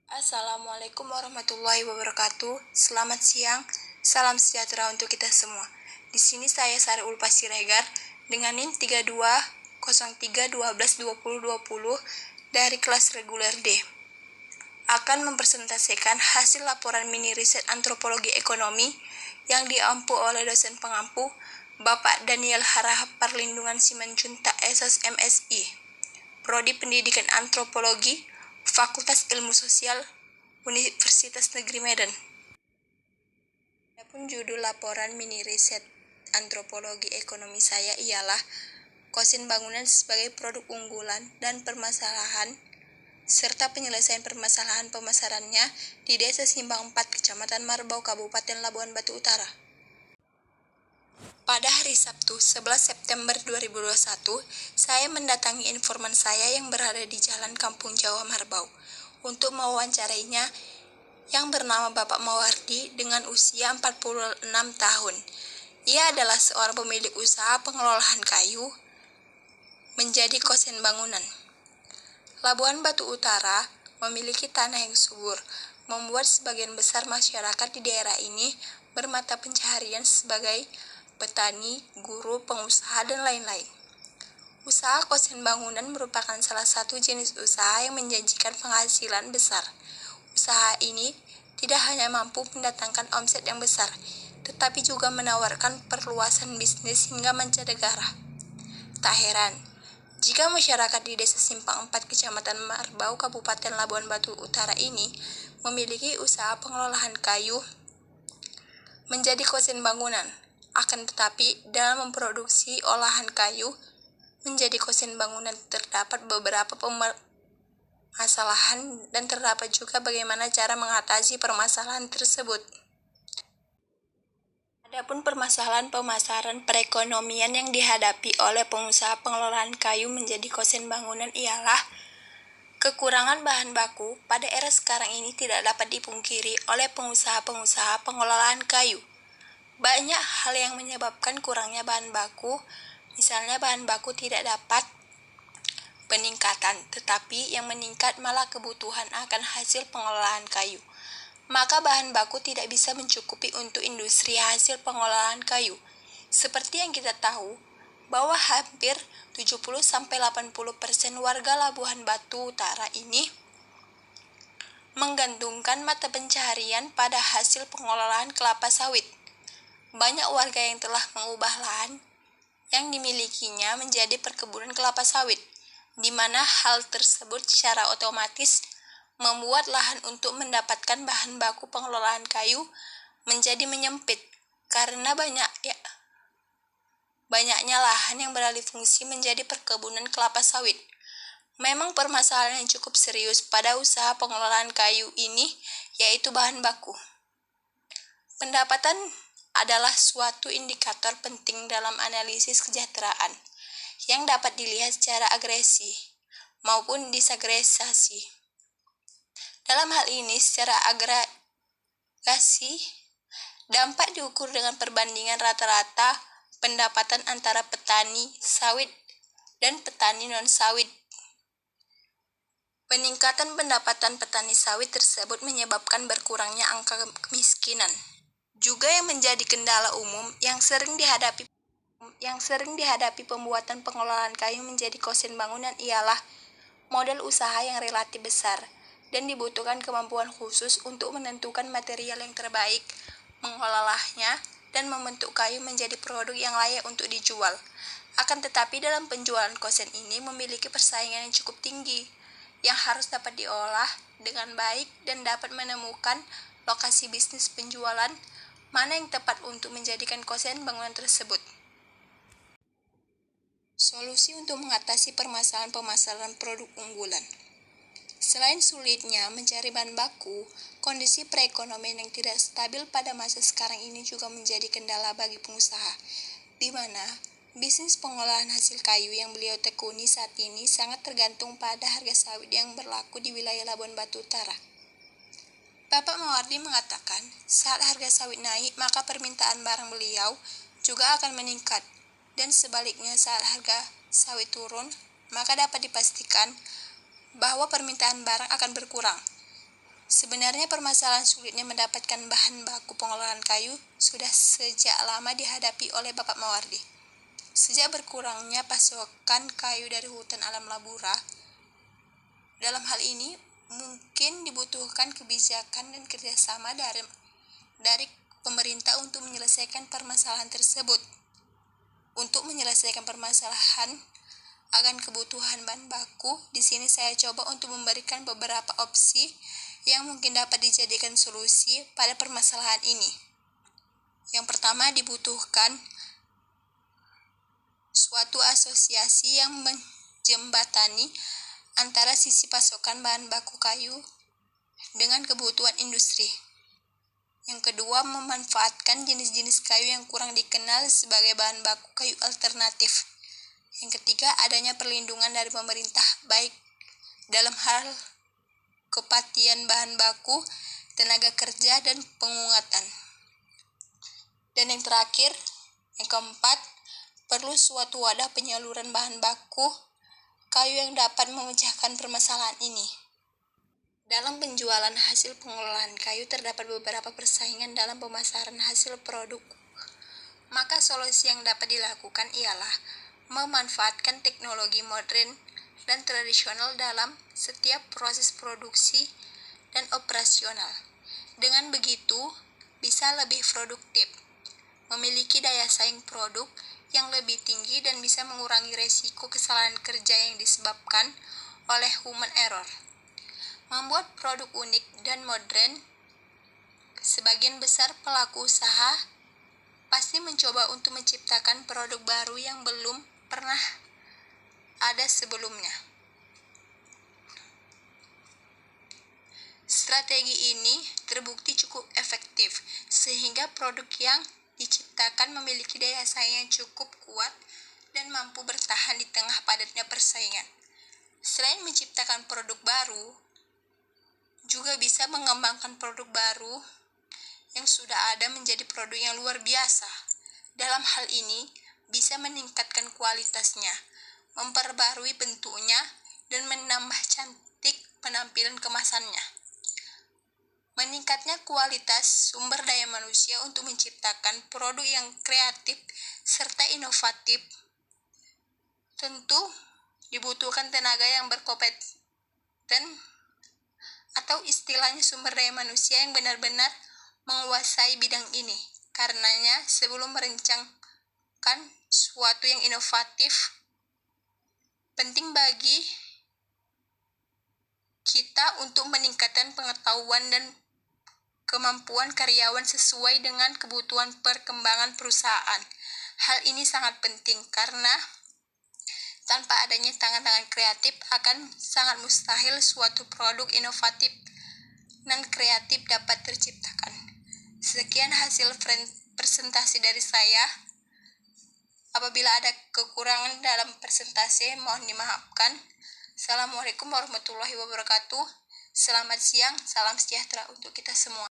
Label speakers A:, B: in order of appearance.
A: Assalamualaikum warahmatullahi wabarakatuh. Selamat siang, salam sejahtera untuk kita semua. Di sini saya Sari Ulfa Siregar dengan NIM 3203122020 dari kelas reguler D. Akan mempresentasikan hasil laporan mini riset antropologi ekonomi yang diampu oleh dosen pengampu Bapak Daniel Harahap Parlindungan Simanjuntak SS MSI, Prodi Pendidikan Antropologi, Fakultas Ilmu Sosial, Universitas Negeri Medan. Adapun judul laporan mini riset antropologi ekonomi saya ialah kosin bangunan sebagai produk unggulan dan permasalahan serta penyelesaian permasalahan pemasarannya di Desa Simbang 4, Kecamatan Marbau, Kabupaten Labuan Batu Utara. Pada hari Sabtu 11 September 2021, saya mendatangi informan saya yang berada di Jalan Kampung Jawa Marbau untuk mewawancarainya yang bernama Bapak Mawardi dengan usia 46 tahun. Ia adalah seorang pemilik usaha pengelolaan kayu menjadi kosen bangunan. Labuan Batu Utara memiliki tanah yang subur, membuat sebagian besar masyarakat di daerah ini bermata pencaharian sebagai petani, guru, pengusaha, dan lain-lain. Usaha kosen bangunan merupakan salah satu jenis usaha yang menjanjikan penghasilan besar. Usaha ini tidak hanya mampu mendatangkan omset yang besar, tetapi juga menawarkan perluasan bisnis hingga mancanegara. Tak heran, jika masyarakat di Desa Simpang 4, Kecamatan Marbau, Kabupaten Labuan Batu Utara ini memiliki usaha pengelolaan kayu menjadi kosen bangunan. Akan tetapi, dalam memproduksi olahan kayu menjadi kosen bangunan terdapat beberapa permasalahan dan terdapat juga bagaimana cara mengatasi permasalahan tersebut. Adapun permasalahan pemasaran perekonomian yang dihadapi oleh pengusaha pengelolaan kayu menjadi kosen bangunan ialah kekurangan bahan baku. Pada era sekarang ini tidak dapat dipungkiri oleh pengusaha-pengusaha pengelolaan kayu. Banyak hal yang menyebabkan kurangnya bahan baku, misalnya bahan baku tidak dapat peningkatan, tetapi yang meningkat malah kebutuhan akan hasil pengelolaan kayu. Maka bahan baku tidak bisa mencukupi untuk industri hasil pengolahan kayu. Seperti yang kita tahu, bahwa hampir 70-80% warga Labuan Batu Utara ini menggantungkan mata pencaharian pada hasil pengolahan kelapa sawit. Banyak warga yang telah mengubah lahan yang dimilikinya menjadi perkebunan kelapa sawit, di mana hal tersebut secara otomatis membuat lahan untuk mendapatkan bahan baku pengelolaan kayu menjadi menyempit karena banyaknya lahan yang beralih fungsi menjadi perkebunan kelapa sawit. Memang permasalahan yang cukup serius pada usaha pengelolaan kayu ini yaitu bahan baku. Pendapatan adalah suatu indikator penting dalam analisis kesejahteraan yang dapat dilihat secara agresi maupun disagregasi. Dalam hal ini, secara agregasi, dampak diukur dengan perbandingan rata-rata pendapatan antara petani sawit dan petani non-sawit. Peningkatan pendapatan petani sawit tersebut menyebabkan berkurangnya angka kemiskinan. Juga yang menjadi kendala umum yang sering dihadapi pembuatan pengelolaan kayu menjadi kosen bangunan ialah modal usaha yang relatif besar dan dibutuhkan kemampuan khusus untuk menentukan material yang terbaik, mengolahnya, dan membentuk kayu menjadi produk yang layak untuk dijual. Akan tetapi dalam penjualan kosen ini memiliki persaingan yang cukup tinggi, yang harus dapat diolah dengan baik dan dapat menemukan lokasi bisnis penjualan mana yang tepat untuk menjadikan kosen bangunan tersebut. Solusi untuk mengatasi permasalahan pemasaran produk unggulan. Selain sulitnya mencari bahan baku, kondisi perekonomian yang tidak stabil pada masa sekarang ini juga menjadi kendala bagi pengusaha, di mana bisnis pengolahan hasil kayu yang beliau tekuni saat ini sangat tergantung pada harga sawit yang berlaku di wilayah Labuan Batu Utara. Bapak Mawardi mengatakan, saat harga sawit naik, maka permintaan barang beliau juga akan meningkat, dan sebaliknya saat harga sawit turun, maka dapat dipastikan bahwa permintaan barang akan berkurang. Sebenarnya permasalahan sulitnya mendapatkan bahan baku pengolahan kayu sudah sejak lama dihadapi oleh Bapak Mawardi. Sejak berkurangnya pasokan kayu dari hutan alam Labura, dalam hal ini mungkin dibutuhkan kebijakan dan kerjasama dari pemerintah untuk menyelesaikan permasalahan tersebut. Untuk menyelesaikan permasalahan akan kebutuhan bahan baku, di sini saya coba untuk memberikan beberapa opsi yang mungkin dapat dijadikan solusi pada permasalahan ini. Yang pertama, dibutuhkan suatu asosiasi yang menjembatani antara sisi pasokan bahan baku kayu dengan kebutuhan industri. Yang kedua, memanfaatkan jenis-jenis kayu yang kurang dikenal sebagai bahan baku kayu alternatif. Yang ketiga, adanya perlindungan dari pemerintah baik dalam hal kepastian bahan baku, tenaga kerja, dan pengungkatan. Dan yang terakhir, yang keempat, perlu suatu wadah penyaluran bahan baku kayu yang dapat memecahkan permasalahan ini. Dalam penjualan hasil pengolahan kayu terdapat beberapa persaingan dalam pemasaran hasil produk. Maka solusi yang dapat dilakukan ialah memanfaatkan teknologi modern dan tradisional dalam setiap proses produksi dan operasional. Dengan begitu, bisa lebih produktif, memiliki daya saing produk yang lebih tinggi dan bisa mengurangi resiko kesalahan kerja yang disebabkan oleh human error. Membuat produk unik dan modern, sebagian besar pelaku usaha pasti mencoba untuk menciptakan produk baru yang belum pernah ada sebelumnya. Strategi ini terbukti cukup efektif, sehingga produk yang diciptakan memiliki daya saing yang cukup kuat dan mampu bertahan di tengah padatnya persaingan. Selain menciptakan produk baru, juga bisa mengembangkan produk baru yang sudah ada menjadi produk yang luar biasa. Dalam hal ini, bisa meningkatkan kualitasnya, memperbarui bentuknya, dan menambah cantik penampilan kemasannya. Meningkatnya kualitas sumber daya manusia untuk menciptakan produk yang kreatif serta inovatif tentu dibutuhkan tenaga yang berkompeten atau istilahnya sumber daya manusia yang benar-benar menguasai bidang ini. Karenanya, sebelum merancangkan sesuatu yang inovatif, penting bagi kita untuk meningkatkan pengetahuan dan kemampuan karyawan sesuai dengan kebutuhan perkembangan perusahaan. Hal ini sangat penting karena tanpa adanya tangan-tangan kreatif akan sangat mustahil suatu produk inovatif dan kreatif dapat terciptakan. Sekian hasil presentasi dari saya. Apabila ada kekurangan dalam presentasi, mohon dimaafkan. Assalamualaikum warahmatullahi wabarakatuh. Selamat siang, salam sejahtera untuk kita semua.